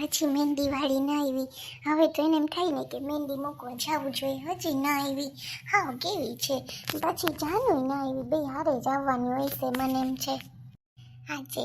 હજી મહેંદીવાળી ના આવી. હવે તો એને એમ થાય ને કે મહેંદી મૂકવા જવું જોઈએ, હજી ના આવી. હા કેવી છે પછી જાનું ના આવી, બે હારે જ આવવાની હોય છે મને એમ છે. હા છે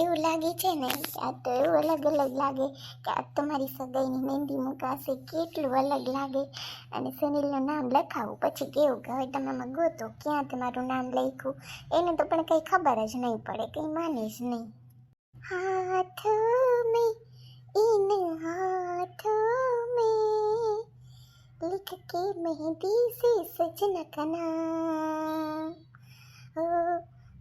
એવું લાગે છે ને આ તો એવું અલગ અલગ લાગે કે આ તમારી સગાઈની મહેંદી મૂકાશે, કેટલું અલગ લાગે. અને સુનિલનું નામ લખાવું પછી કેવું કે હવે તમે આમાં ગોતો ક્યાં તમારું નામ લખ્યું, એને તો પણ કંઈ ખબર જ નહીં પડે, કંઈ માને જ નહીં. हाथों में इन हाथों में लिख के मेहंदी से सजना का नाम, ओ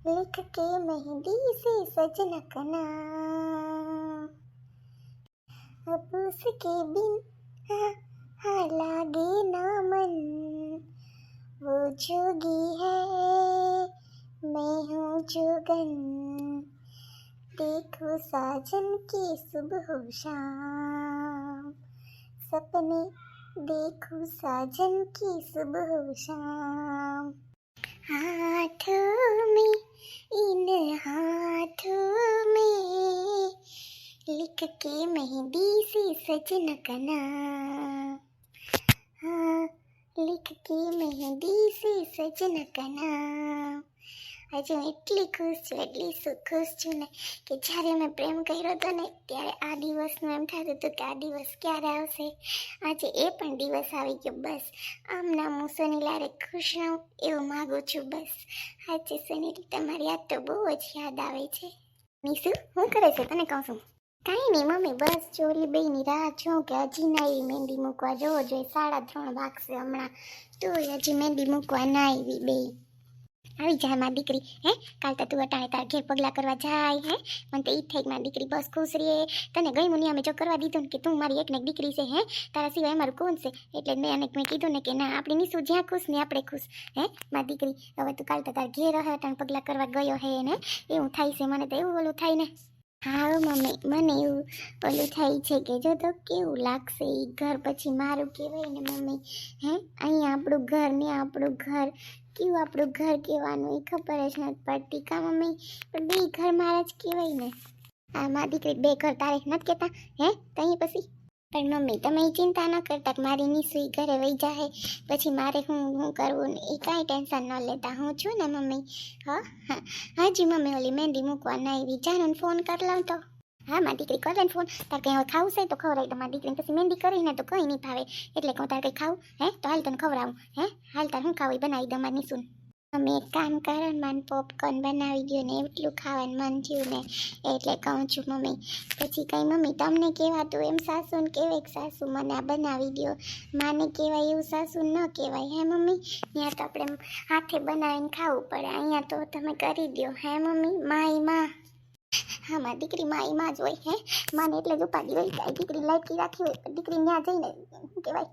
लिख के मेहंदी से सजना का नाम, अब उसके बिन हाँ लागे ना मन, वो जोगी है मैं हूँ जोगन, देखो साजन की सुबह शाम, सपने देखो साजन की सुबह शाम, हाथों में इन हाथों में लिख के मेहंदी से सजना का नाम, हाँ लिख के मेहंदी से सजना का नाम. આજે હું એટલી ખુશ છું ને કે જ્યારે મેં પ્રેમ કર્યો હતો ને ત્યારે આ દિવસનું એમ થતું હતું કે આ દિવસ ક્યારે આવશે. આજે એ પણ દિવસ આવી ગયો. બસ આમના હું સુનિલારે ખુશ રહું એવું માગું છું. બસ આજે સુનિલ તમારી યાદ તો બહુ જ યાદ આવે છે. નીસુ શું કરે છે તને કહું છું? કાંઈ નહીં મમ્મી, બસ ચોરી બેની રાહ જોઉં કે હજી ના આવી મહેંદી મૂકવા. જોવો જોઈએ 3:30 વાગશે હમણાં, તો હજી મહેંદી મૂકવા ના આવી બે. આવી જાય મારી દીકરી. હે કાલ તો તું અટાણે તાર ઘેર પગલાં કરવા જાય. હે મને તો ઈ થઈ મારી દીકરી બસ ખુશ રહે. તને ગઈ મુનિ અમે જો કરવા દીધું ને કે તું મારી એકને એક દીકરી છે. હે તારા સિવાય અમારું કોણ છે? એટલે મેં કીધું ને કે ના આપણી નીસુ જ્યાં ખુશ ને આપણે ખુશ. હે મારી દીકરી હવે તું કાલ તો તાર ઘેર રહે અટાણે પગલાં કરવા ગયો હે ને એવું થાય છે. મને તો એવું ઓલું થાય ને. હા મમ્મી મને એવું ઓલું થાય છે કે જો તો કેવું લાગશે એ ઘર પછી મારું કહેવાય ને મમ્મી. હે અહીંયા આપણું ઘર ને આપણું ઘર કેવું, આપણું ઘર કહેવાનું એ ખબર જ નથી પડતી કા મમ્મી? પણ બે ઘર મારા જ કહેવાય ને. આ મારી દીકરી બે ઘર તારે નથી કહેતા? હે તહીં પછી પણ મમ્મી તમે એ ચિંતા ન કરતા કે મારી નીસુઈ ઘરે વહી જાય પછી મારે હું કરવું ને એ કાંઈ ટેન્શન ન લેતા. હું છું ને મમ્મી. હા હાજી મમ્મી ઓલી મહેંદી મૂકવા ના આવી જાનું ફોન કરી લઉં તો. હા મારી દીકરી કરે ને ફોન. તાર કંઈ હવે ખાવું છે તો ખવડાવી દો મારી દીકરીને, પછી મહેંદી કરીને તો કંઈ નહીં ભાવે એટલે કહું તાર કંઈ ખાવું હે તો હાલ તને ખવડાવું. હે હાલ તાર હું ખાવું એ બનાવી દઉં મારી નીસુને. અમે એક કામ કરો ને મને પોપકોર્ન બનાવી ગયો ને એટલું ખાવાનું મન થયું ને એટલે કહું છું મમ્મી. પછી કંઈ મમ્મી તમને કહેવાતું એમ સાસુને કહેવાય કે સાસુ મને આ બનાવી દો, માને કહેવાય એવું સાસુ ન કહેવાય. હે મમ્મી ત્યાં તો આપણે હાથે બનાવીને ખાવું પડે, અહીંયા તો તમે કરી દો. હે મમ્મી માઈ માં. હા મારી દીકરી માઈ માં જ હોય. હે માને એટલે જ ઉપાડી હોય કે દીકરી લાઈકી રાખી હોય પણ દીકરી ત્યાં જઈને શું કહેવાય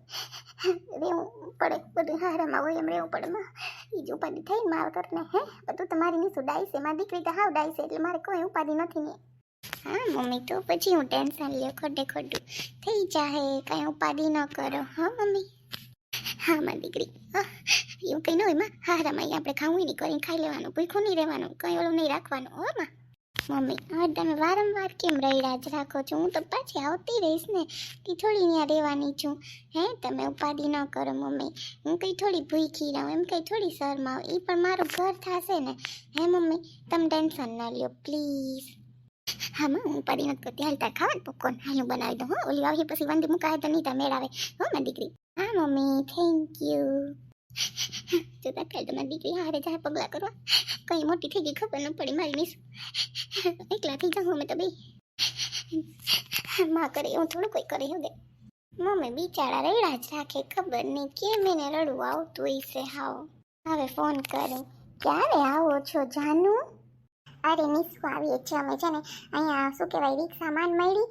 રહેવું પડે, બધું હારામાં હોય એમ રહેવું પડે. માં એ જ ઉપાધિ થઈ ને મારા કરને. હે બધું તમારી નીસુ ડાય છે, મારી દીકરી તો હાવ ડાય છે એટલે મારે કોઈ ઉપાધિ નથી ને. હા મમ્મી તો પછી હું ટેન્શન લ્યો ખોટું થઈ જાહે, કાંઈ ઉપાધિ ન કરો. હા મમ્મી. હા મારી દીકરી એવું કંઈ ન હોય માં. હારામાં આપણે ખાવું નહીં કરીને ખાઈ લેવાનું, ભૂખું નહીં રહેવાનું, કંઈ ઓલું નહીં રાખવાનું. હો માં. મમ્મી હવે તમે વારંવાર કેમ રહીડા જ રાખો છો? હું તો પાછી આવતી રહીશ ને, તે થોડી ત્યાં રહેવાની છું. હે તમે ઉપાધિ ન કરો મમ્મી, હું કંઈ થોડી ભૂખી રહું એમ કંઈ થોડી શરમાવ, એ પણ મારું ઘર થશે ને. હે મમ્મી તમે ટેન્શન ન લ્યો પ્લીઝ. હા માં હું ઉપાધિ નથી કરતી. હાલ તાર ખાવાનું પોપકોર્ન હાલ હું બનાવી દઉં. હો ઓલી આવી પછી વાંધી મુકાય તો નહીં તાર મેળ આવે. હો મારી દીકરી. હા મમ્મી થેન્ક યુ. જોતા કાલ તો મારી દીકરી હારે જાય પગલાં કરવા, કઈ મોટી થઈ ગઈ ખબર ન પડી મારી નીસુ. એકલા થઈ જાઉં અમે તો બે. માં કરે હું થોડું કોઈ કરી હવે. મમ્મી બિચારા રેડા જ રાખે, ખબર નહીં કેમ એને રડવું આવતું હોય છે. હાવ હવે ફોન કરું. ક્યારે આવો છો જાનુ? અરે નીસુ આવીએ છીએ અમે છે ને અહીંયા શું કહેવાય રિક્ષા માંડ મળી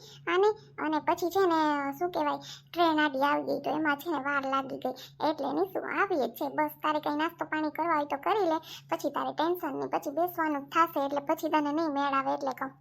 અને પછી છે ને શું કહેવાય ટ્રેન આડી આવી ગઈ તો એમાં છે ને વાર લાગી ગઈ એટલે નીસુ આવીએ છે. બસ તારે કંઈ નાસ્તો પાણી કરવા હોય તો કરી લે, પછી તારે ટેન્શન નહીં, પછી બેસવાનું થશે એટલે પછી તને નહીં મેળ આવે એટલે કહું.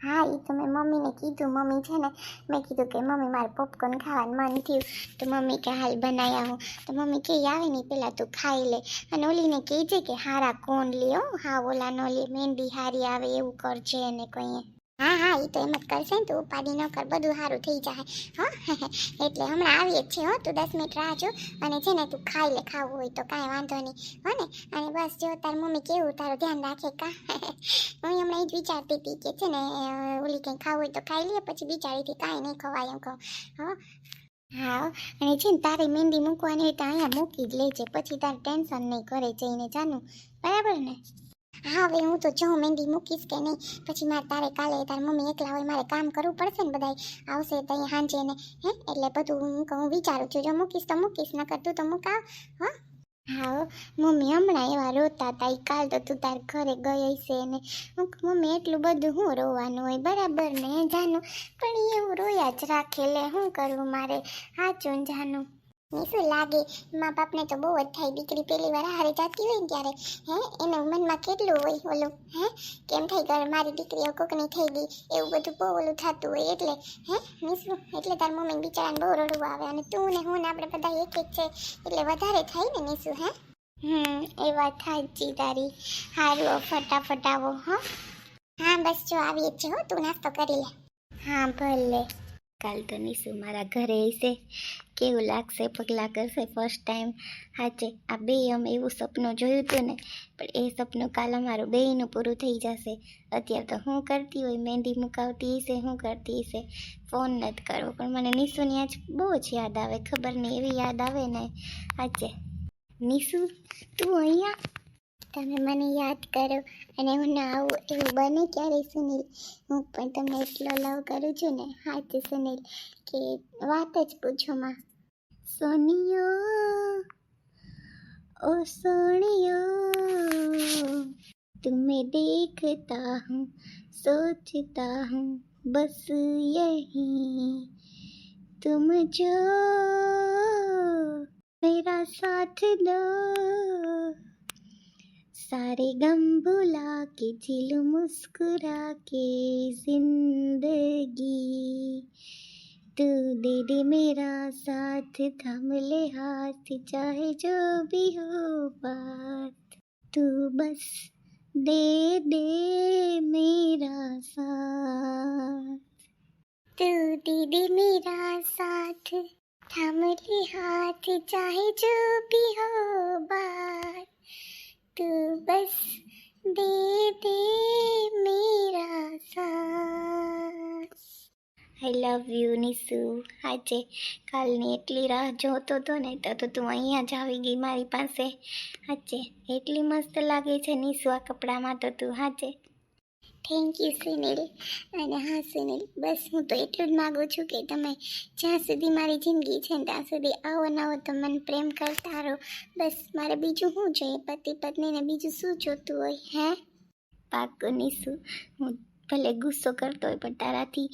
હા એ તો મેં મમ્મીને કીધું. મમ્મી છે ને મેં કીધું કે મમ્મી મારે પોપકોર્ન ખાવાનું મન થયું તો મમ્મી કે હાલ બનાવી આવું. તો મમ્મી કે આવે નહીં પહેલાં તું ખાઈ લે અને ઓલીને કહેજે કે હારા કોણ લે. હા ઓલા ન લે, મહેંદી હારી આવે એવું કરજે એને કહીએ. હા હા, એ તો એમ જ કરશે ને, તું ઉપાડી ન કર, બધું સારું થઈ જાય હો. એટલે હમણાં આવીએ જ છે હો, તું 10 મિનિટ રાહ જો. અને છે ને તું ખાઈ લે, ખાવું હોય તો કાંઈ વાંધો નહીં હો ને. અને બસ જો તાર મમ્મી કેવું તારું ધ્યાન રાખે કા. હું હમણાં એ જ વિચારતી હતી કે છે ને ઓલી કંઈ ખાવું હોય તો ખાઈ લે, પછી બિચારી હતી કાંઈ નહીં ખવાય એમ કહું હો. હા, અને છે ને તારે મહેંદી મૂકવાની હોય તો અહીંયા મૂકી જ લેજે, પછી તારે ટેન્શન નહીં કરે જઈને જાનું, બરાબર ને. હા, હવે હું તો જાઉં મહેંદી મૂકીશ કે નહીં, પછી મારે તારે કાલે તાર મમ્મી એકલા હોય, મારે કામ કરવું પડશે ને, બધાય આવશે તો અહીંયા સાંજે ને હે, એટલે બધું હું વિચારું છું, જો મૂકીશ તો મૂકીશ, નકર તું તો મૂકાવ હો. હા, મમ્મી હમણાં એવા રોતા હતા, કાલ તો તું તાર ઘરે ગઈ હશે ને. હું કહું, મમ્મી એટલું બધું હું રોવાનું હોય, બરાબર ને જાનું, પણ એવું રોયા જ રાખે, લે શું કરવું મારે, હાચું ને જાનું. ને શું લાગે, મા બાપને તો બહુ જ થાય, દીકરી પહેલી વાર હારે જાતી હોય ને ત્યારે હે, એના મનમાં કેટલું હોય ઓલું હે, કેમ થઈ ગયું મારી દીકરીઓ કોકની થઈ ગઈ, એવું બધું બહુ ઓલું થતું હોય, એટલે હે નીસું, એટલે તાર મમ્મી બિચારાને બહુ રડવું આવે, અને તું ને હું ને આપણે બધા એક જ છે, એટલે વધારે થાય ને નીસું હે. એ વાત સાચી તારી, હારું ફટાફટ આવો હો. હા બસ જો આવીએ જ છે હો, તું નાસ્તો કરી લે. હા ભલે. કાલ તો નીસુ મારા ઘરે હશે, કેવું લાગશે, પગલાં કરશે ફર્સ્ટ ટાઈમ. હાચે આ બે અમે એવું સપનું જોયું હતું ને, પણ એ સપનું કાલ અમારું બેયનું પૂરું થઈ જશે. અત્યારે તો હું કરતી હોય, મહેંદી મુકાવતી હશે, હું કરતી હશે, ફોન નથી કરવો, પણ મને નીસુની આજ બહુ જ યાદ આવે, ખબર નહીં એવી યાદ આવે ને. હાચે નીસુ તું અહીંયા, તમે મને યાદ કરો અને હું ના આવું એવું બને ક્યારે સુનિલ, હું પણ તમને એટલો લવ કરું છું ને. હાચે સુનિલ કે વાત જ પૂછો માં. સોનિયો ओ सोनियो तुम्हें देखता हूँ सोचता हूँ बस यही तुम जो मेरा साथ दो सारे गम भुला के जिल मुस्कुरा के जिंदगी तू दे दे मेरा साथ थाम ले हाथ चाहे जो भी हो बात तू बस दे दे मेरा साथ तू दे दे मेरा साथ थाम ले हाथ चाहे जो भी हो बात तू बस दे दे मेरा साथ. આઈ લવ યુ નીસુ. હાચે કાલની એટલી રાહ જોતો હતો ને, તો તું અહીંયા જ આવી ગઈ મારી પાસે. હાચે એટલી મસ્ત લાગે છે નીસુ આ કપડામાં તો તું. હાચે થેન્ક યુ સુનિલ. અને હા સુનિલ, બસ હું તો એટલું જ માગું છું કે તમે જ્યાં સુધી મારી જિંદગી છે ને ત્યાં સુધી આવો ને આવો તો મને પ્રેમ કરતા રહો. બસ મારે બીજું શું જોઈએ, પતિ પત્નીને બીજું શું જોતું હોય હે. પાક્કું નીસુ, હું ભલે ગુસ્સો કરતો હોય પણ તારાથી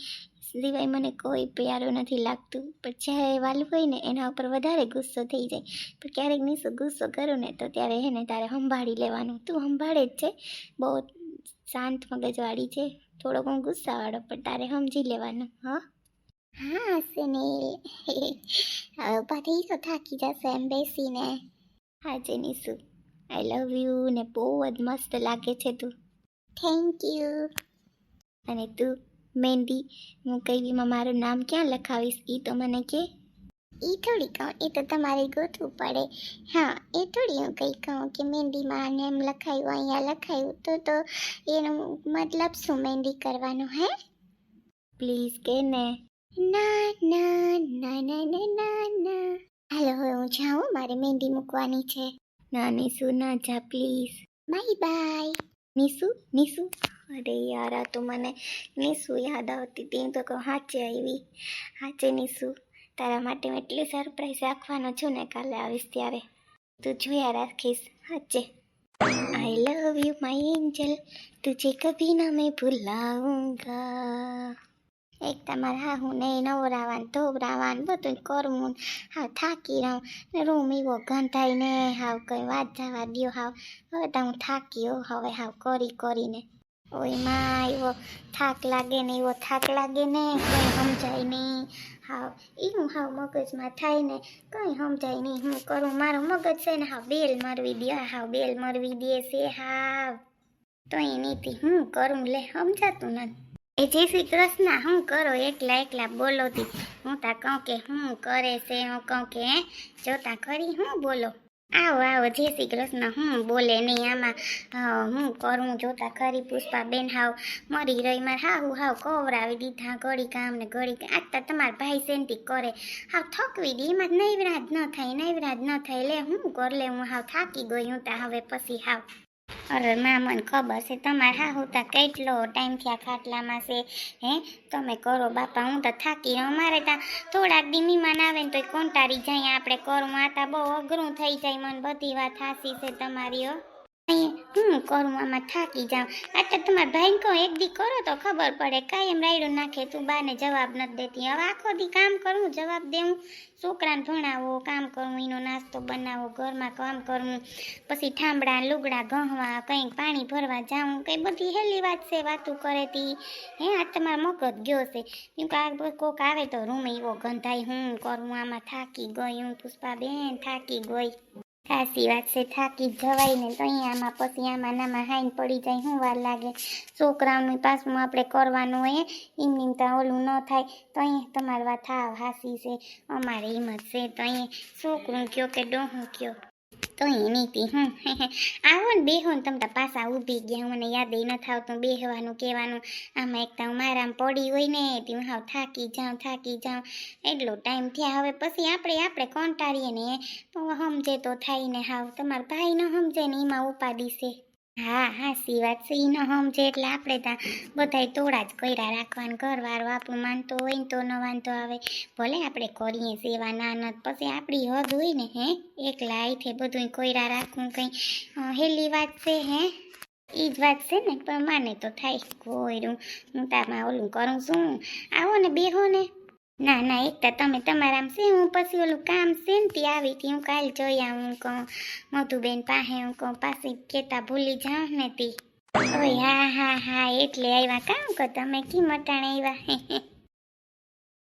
સિવાય મને કોઈ પ્યારું નથી લાગતું, પણ જ્યારે વાલું હોય ને એના ઉપર વધારે ગુસ્સો થઈ જાય. પણ ક્યારેક નીસુ ગુસ્સો કરું ને તો ત્યારે હે ને તારે સંભાળી લેવાનું. તું સંભાળે જ છે, બહુ શાંત મગજવાળી છે, થોડોક હું ગુસ્સાવાળો, પણ તારે સમજી લેવાનું. હા હા સુનિલ, ઉભા થઈ તો થાકી જશે એમ બેસીને. હા છે નીસુ, આઈ લવ યુ ને બહુ જ મસ્ત લાગે છે તું. Thank you. અને તું મહેંદી હું કઈમાં મારું નામ ક્યાં લખાવીશ એ તો મને કે. એ થોડી કહું, એ તો તમારે ગોતવું પડે. હા એ થોડી હું કંઈ કહું કે મહેંદીમાં નેમ લખાયું અહીંયા લખાયું, તો એનો મતલબ શું મહેંદી કરવાનો હે. પ્લીઝ કે ને. ના ના ના ના ના ના ના. હાલો હવે હું જાઉં, મારે મહેંદી મૂકવાની છે. ના નીસુ ના જા please. Bye bye. Nisu Nisu, અરે યાર આ તો મને નીસુ યાદ આવતી હતી. તો કહું હાચે આવી. હાચે નીસુ, તારા માટે હું એટલી સરપ્રાઈઝ રાખવાનો છું ને કાલે આવીશ ત્યારે, તું જોયા રાખીશ. હાચે આઈ લવ યુ માય એન્જલ, તુझे કભી ના મેં ભૂલાઉંગા. એક તમારે હા હું નહીં નવરાવાન ધોવરાવાન બધું કરવું, હા થાકી રહું ને રૂમ એવો ગંધાઈ ને હાવ કંઈ વાત જવા દ્યો. હાવ હવે તો હું થાકી હવે હાવ કરીને. ઓય માં એવો થાક લાગે ને એવો થાક લાગે ને કંઈ સમજાય નહીં. હાવ એવું હાવ મગજમાં થાય ને કંઈ સમજાય નહીં. હું કરું, મારું મગજ છે ને હાવ બેલ મરવી દે, હાવ બેલ મરવી દે છે હાવ. તો એ નીતિ હું કરું લે સમજાતું નથી. એ જય શ્રી કૃષ્ણ, હું કરો એકલા એકલા બોલો તી? હું તા કહું કે હું કરે છે, હું કહું કે જોતા ખરી હું બોલો. આવો આવો જય શ્રી કૃષ્ણ, હું બોલે નહીં આમાં. હું કરું જોતા ખરી પુષ્પાબેન, હાવ મરી રહી મારે હાવ કવરાવી દીધા ઘડી કામ ને ઘડી આજ તો તમારા ભાઈ સેન્ટી કરે હાવ થકવી દી એમાં નૈવરાજ ન થાય લે હું કર લે હું હાવ થાકી ગઈ હું તા હવે પછી હાવ. અરે માં મને ખબર છે તમારે હાહુ તા કેટલો ટાઈમ થયા ખાટલામાં છે હે તમે કરો બાપા હું તો થાકી અમારે ત્યાં થોડાક દી મહેમાન આવે ને તો કંટાળી જાય આપણે કરું આ તા બહુ અઘરું થઈ જાય મને બધી વાત હાસી છે તમારી હો. હું કરું આમાં થાકી જાઉં આ તો તમારા ભાઈને કહું એક દી કરો તો ખબર પડે કાયમ રાયડું નાખે તું બાને જવાબ નથી દેતી હવે આખો દી કામ કરું જવાબ દેવું છોકરાને ભણાવો કામ કરવું એનો નાસ્તો બનાવો ઘરમાં કામ કરવું પછી ઠામડા લુગડા ઘહવા કંઈક પાણી ભરવા જાઉં કંઈ બધી હેલી વાત છે વાતું કરે તી હે આ તમારો મગજ ગયો છે કેમ કે આ કોક આવે તો રૂમ એવો ગંધાય હું કરું આમાં થાકી ગઈ હું પુષ્પાબેન થાકી ગઈ. સાચી વાત છે થાકી જવાય ને તો અહીંયામાં પછી આમાં નામાં હાઈન પડી જાય શું વાર લાગે છોકરાઓનું પાછું આપણે કરવાનું હોય એમ ત્યાં ઓલું ન થાય તો અહીંયા તમારી વાત હાવ હાસી છે અમારે હિંમત છે તો અહીંયા છોકરું કયો કે ડોહું કયો તો અહીં નીતિ આવો ને બેહો ને તમે પાછા ઊભી ગયા મને યાદ નથી આવતું બેહવાનું કહેવાનું આમાં એક તો મારામાં પડી હોય ને તે હું હાવ થાકી જાઉં એટલો ટાઈમ થયા હવે પછી આપણે કંટાળીએ ને સમજે તો થાય ને હાવ તમારા ભાઈ ન સમજે ને એમાં ઉપાડી છે. હા હાસી વાત છે એ ન સમજે એટલે આપણે ત્યાં બધાય તોડા જ કર્યા રાખવાનું ઘરવાળો આપણું માનતો હોય ને તો ન વાંધો આવે ભલે આપણે કરીએ સેવા ના નથી પછી આપણી હદ હોય ને હે એકલા આઈથે બધું કોયરા રાખવું કંઈ હેલી વાત છે હે એ જ વાત છે ને પણ માને તો થાય કોયરું હું તારમાં ઓલું કરું છું આવો ને બેહો ને. ના એક તો તમે તમારામ છે હું પછી ઓલું કામ છે ને તે આવી હતી હું કાલ જોઈ આવું કહું મધુબેન પાસે હું કહું પાછી કહેતા ભૂલી જાઉં ને તી ઓય હા એટલે આવ્યા કામ કહો તમે કી મટાણે આવ્યા